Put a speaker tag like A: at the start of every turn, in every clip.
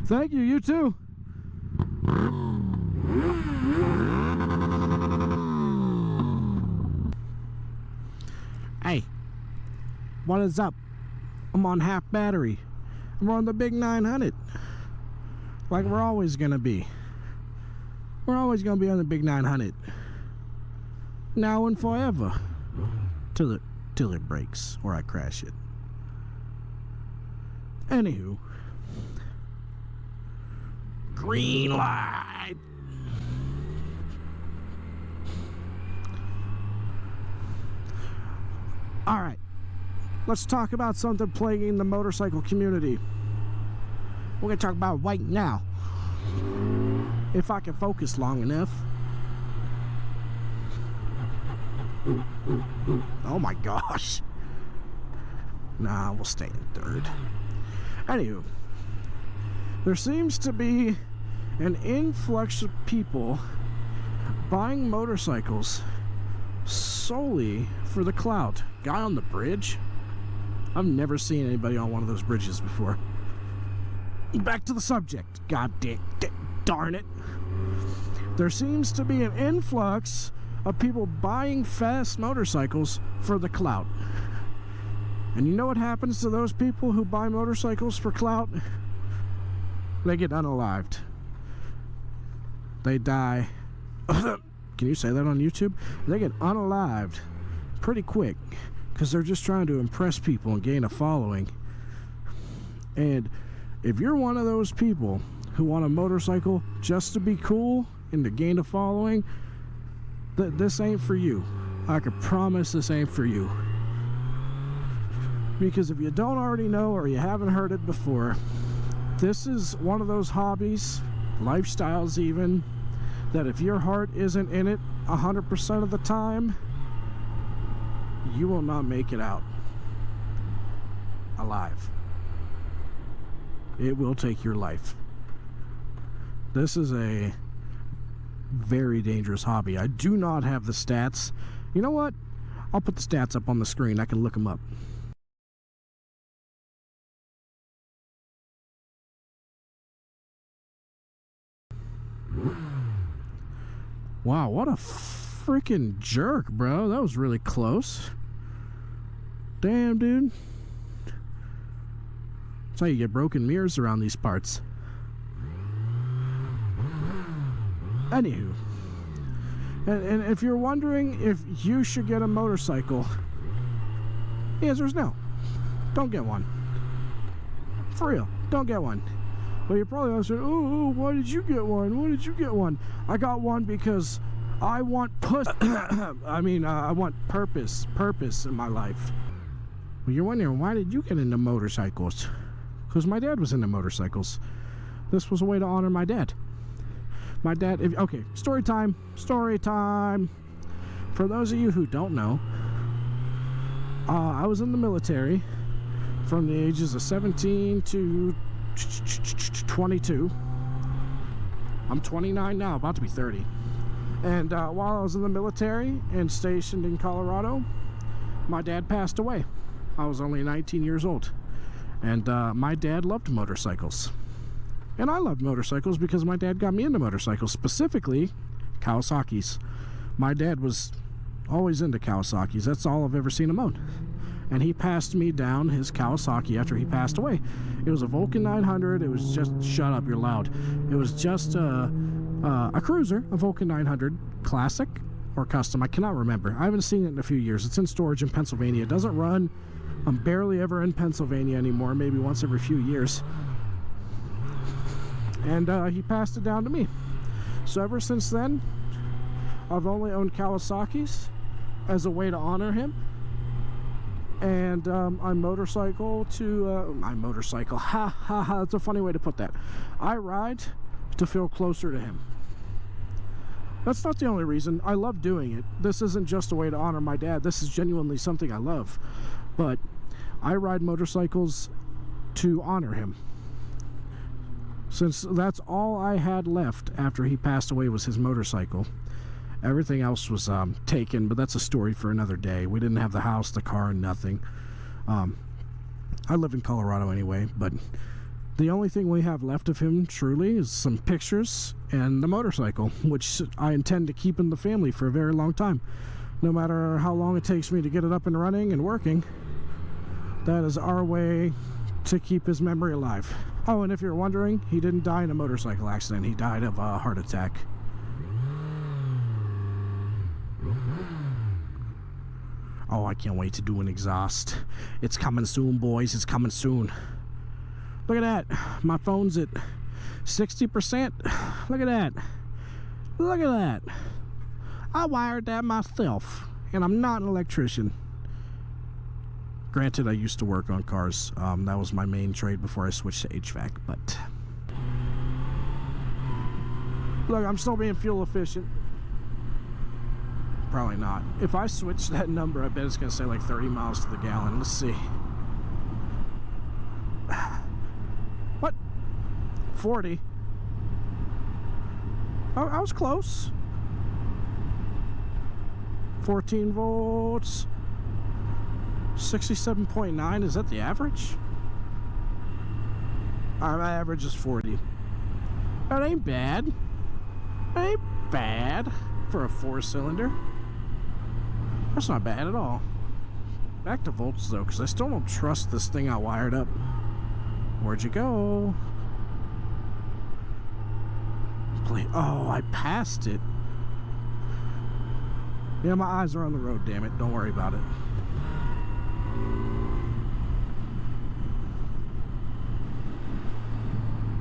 A: Thank you, you too. Hey, what is up? I'm on half battery. I'm on the big 900. Like we're always gonna be. We're always gonna be on the big 900. Now and forever. Till it breaks or I crash it. Anywho. Green light. All right. Let's talk about something plaguing the motorcycle community. We're going to talk about right now. If I can focus long enough. Oh my gosh. Nah, we'll stay in third. Anywho, there seems to be an influx of people buying motorcycles solely for the clout. Guy on the bridge? I've never seen anybody on one of those bridges before. Back to the subject. Darn it. There seems to be an influx of people buying fast motorcycles for the clout. And you know what happens to those people who buy motorcycles for clout? They get unalived. They die. Can you say that on YouTube? They get unalived pretty quick because they're just trying to impress people and gain a following. And if you're one of those people who want a motorcycle just to be cool and to gain a following, this ain't for you. I can promise this ain't for you. Because if you don't already know or you haven't heard it before, this is one of those hobbies, lifestyles even, that if your heart isn't in it 100% of the time, you will not make it out alive. It will take your life. This is a very dangerous hobby. I do not have the stats. You know what? I'll put the stats up on the screen. I can look them up. Wow, what a freaking jerk, bro. That was really close. Damn, dude. That's how you get broken mirrors around these parts. Anywho. And if you're wondering if you should get a motorcycle, the answer is no. Don't get one. For real, don't get one. But you're probably asking, oh, why did you get one? Why did you get one? I got one because I want I want purpose in my life. Well, you're wondering, why did you get into motorcycles? Because my dad was into motorcycles. This was a way to honor my dad. My dad, okay, story time. For those of you who don't know, I was in the military from the ages of 17 to 22. I'm 29 now, about to be 30. And while I was in the military and stationed in Colorado, my dad passed away. I was only 19 years old. And my dad loved motorcycles. And I loved motorcycles because my dad got me into motorcycles, specifically Kawasaki's. My dad was always into Kawasaki's. That's all I've ever seen him own. And he passed me down his Kawasaki after he passed away. It was a Vulcan 900. It was just, shut up, you're loud. It was just a cruiser, a Vulcan 900 classic or custom. I cannot remember. I haven't seen it in a few years. It's in storage in Pennsylvania. It doesn't run. I'm barely ever in Pennsylvania anymore, maybe once every few years. And he passed it down to me. So ever since then, I've only owned Kawasaki's as a way to honor him. And I motorcycle, that's a funny way to put that. I ride to feel closer to him. That's not the only reason. I love doing it. This isn't just a way to honor my dad. This is genuinely something I love. But I ride motorcycles to honor him. Since that's all I had left after he passed away was his motorcycle. Everything else was taken, but that's a story for another day. We didn't have the house, the car, and nothing. I live in Colorado anyway, but The only thing we have left of him, truly, is some pictures and the motorcycle, which I intend to keep in the family for a very long time. No matter how long it takes me to get it up and running and working, that is our way to keep his memory alive. Oh, and if you're wondering, he didn't die in a motorcycle accident. He died of a heart attack. Oh, I can't wait to do an exhaust. It's coming soon, boys. It's coming soon. Look at that. My phone's at 60%. Look at that. Look at that. I wired that myself. And I'm not an electrician. Granted, I used to work on cars. That was my main trade before I switched to HVAC. But look, I'm still being fuel efficient. Probably not. If I switch that number, I bet it's going to say like 30 miles to the gallon. Let's see. What? 40. Oh, I was close. 14 volts. 67.9. Is that the average? My average is 40. That ain't bad. That ain't bad for a 4-cylinder. That's not bad at all. Back to volts though, because I still don't trust this thing I wired up. Where'd you go? Oh, I passed it. Yeah, my eyes are on the road, damn it. Don't worry about it.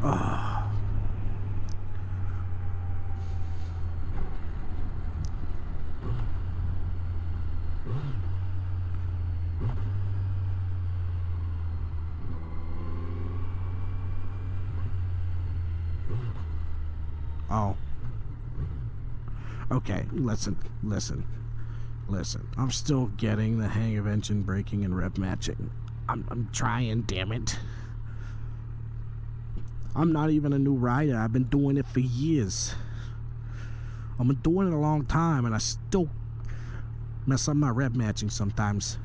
A: Oh. Okay, listen. I'm still getting the hang of engine braking and rev matching. I'm trying, damn it. I'm not even a new rider. I've been doing it for years. I've been doing it a long time, and I still mess up my rev matching sometimes.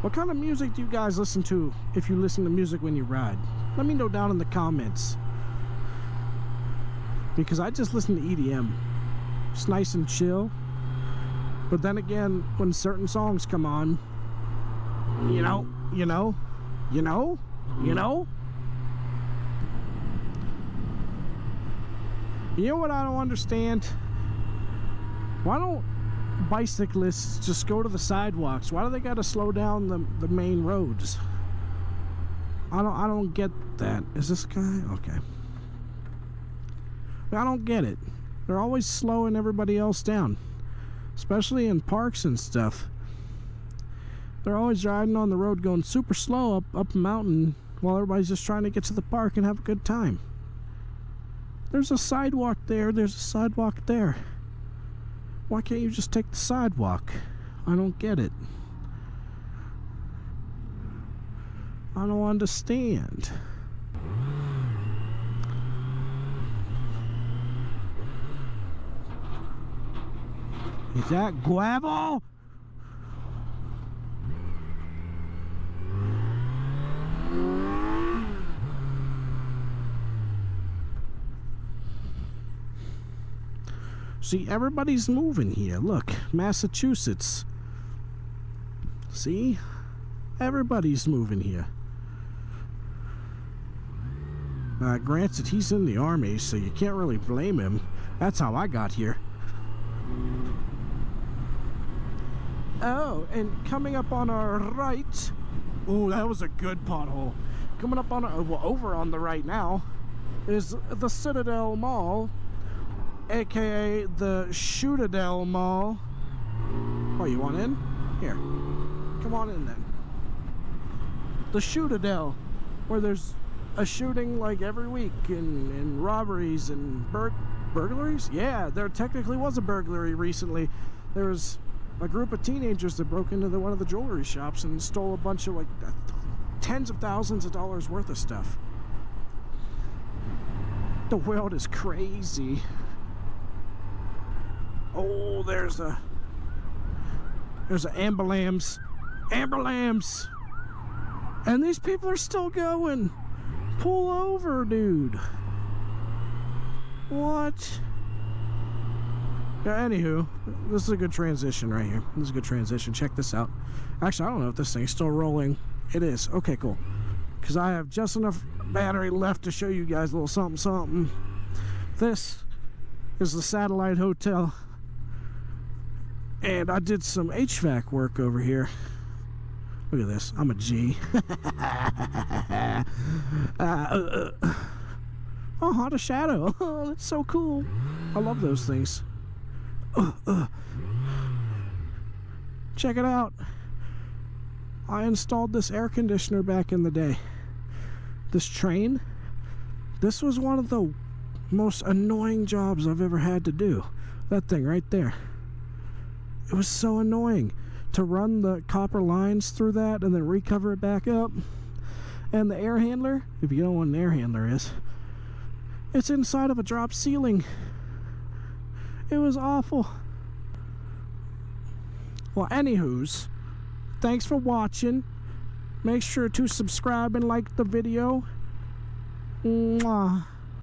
A: What kind of music do you guys listen to if you listen to music when you ride? Let me know down in the comments. Because I just listen to EDM. It's nice and chill. But then again, when certain songs come on, you know. You know what I don't understand? Why don't bicyclists just go to the sidewalks? Why do they gotta slow down the main roads? I don't get that. Is this guy? Okay. I don't get it. They're always slowing everybody else down, especially in parks and stuff. They're always riding on the road going super slow up a mountain while everybody's just trying to get to the park and have a good time. There's a sidewalk there. There's a sidewalk there. Why can't you just take the sidewalk? I don't get it. I don't understand. Is that gravel? See, everybody's moving here. Look, Massachusetts. See? Everybody's moving here. Granted, he's in the army, so you can't really blame him. That's how I got here. Oh, and coming up on our right... Oh, that was a good pothole. Coming up on our... Well, over on the right now is the Citadel Mall, aka the Shootadel Mall. Oh, you want in? Here. Come on in then. The Shootadel, where there's a shooting like every week, and robberies and burglaries? Yeah, there technically was a burglary recently. There was a group of teenagers that broke into one of the jewelry shops and stole a bunch of like tens of thousands of dollars worth of stuff. The world is crazy. Oh, there's an ambulance. Ambulance! And these people are still going. Pull over, dude. What? Yeah, anywho, this is a good transition right here. This is a good transition. Check this out. Actually, I don't know if this thing's still rolling. It is. Okay, cool. Because I have just enough battery left to show you guys a little something, something. This is the Satellite Hotel. And I did some HVAC work over here. Look at this. I'm a G. Oh, the shadow. Oh, that's so cool. I love those things. Check it out. I installed this air conditioner back in the day. This train, this was one of the most annoying jobs I've ever had to do. That thing right there. It was so annoying to run the copper lines through that and then recover it back up. And the air handler, if you don't know what an air handler is, it's inside of a drop ceiling. It was awful. Well, anywho's, thanks for watching. Make sure to subscribe and like the video. Mwah.